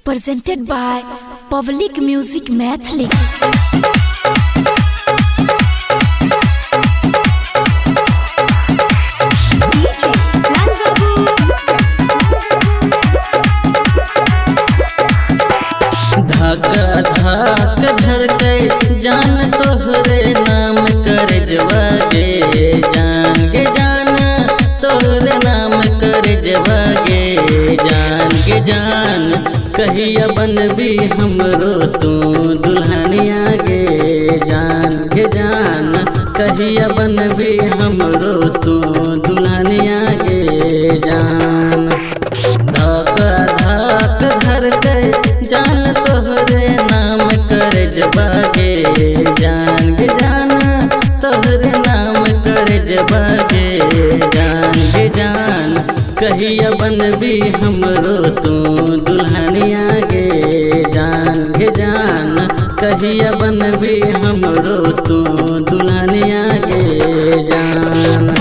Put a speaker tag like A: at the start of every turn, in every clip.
A: presented by Public Music Mathli.
B: धक धक धड़के जान तोहरे नाम कर जवागे जान के जान तोहरे नाम कर जवागे जान के जान कहिया बनबी हमरो तू दुल्हनिया गे जान के जान कहिया बनबी हमरो तू दुल्हनिया गे जान धक धक धड़के जान तोहरे नाम कर जबागे जान के जान तोहरे नाम कर जबागे जान के जान कहिया बनबी हमरो तू दुल्हनिया गे जान के जान कहिया बनबी हमरो तू दुल्हनिया गे जान।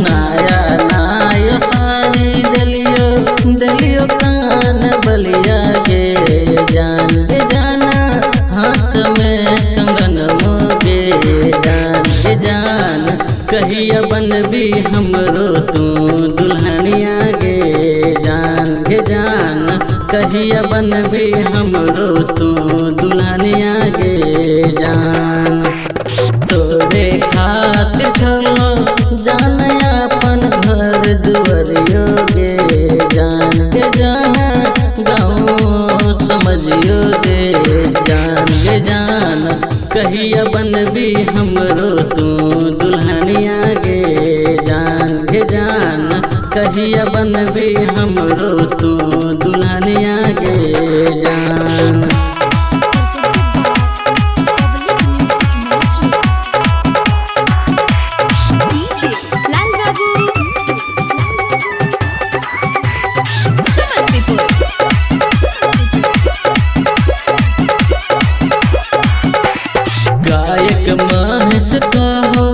B: नाया नाया सारी दलियो कान बलिया गे जान के जाना हाथ में कंगन मोगे जान के जान कहिया बनबी हमरो तू दुल्हनिया गे जान के जान कहिया बनबी हमरो तू दुल्हनिया गे जान। तोरे खातिर चलो जान अपन घर दुआरियो गे जान के जाना गाँव समझियो गे जान के जान कहिया बनबी हमरो तू दुल्हनिया गे जान के जान कहिया बनबी हमरो तू दुल्हनिया गे जान। गायक महेश कहो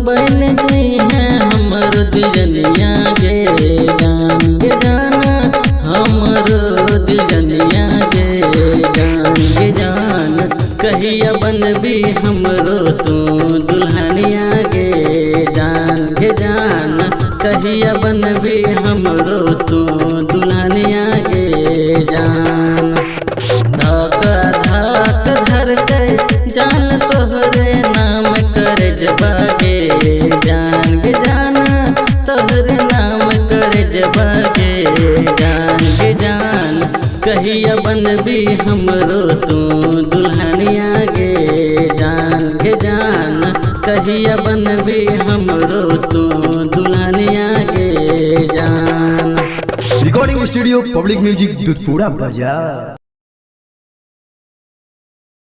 B: बन गई है हमर दिलनिया गे जान के जाना हमरो दिलनिया गे जान के जान कहिया बनबी हमरो तू दुल्हनिया गे जान के जान कहिया बनबी हमरो तू दुल्हनिया गे जान। धक धक धड़के जान तोहरे नाम कर जबागे जान के जान तोहरे नाम कर जबागे जान के जान कहिया बनबी हमरो तू दुल्हनिया गे जान के जान कहिया बनबी हमरो तू दुल्हनिया गे जान।
C: Recording studio public music Dudhpura बाजार।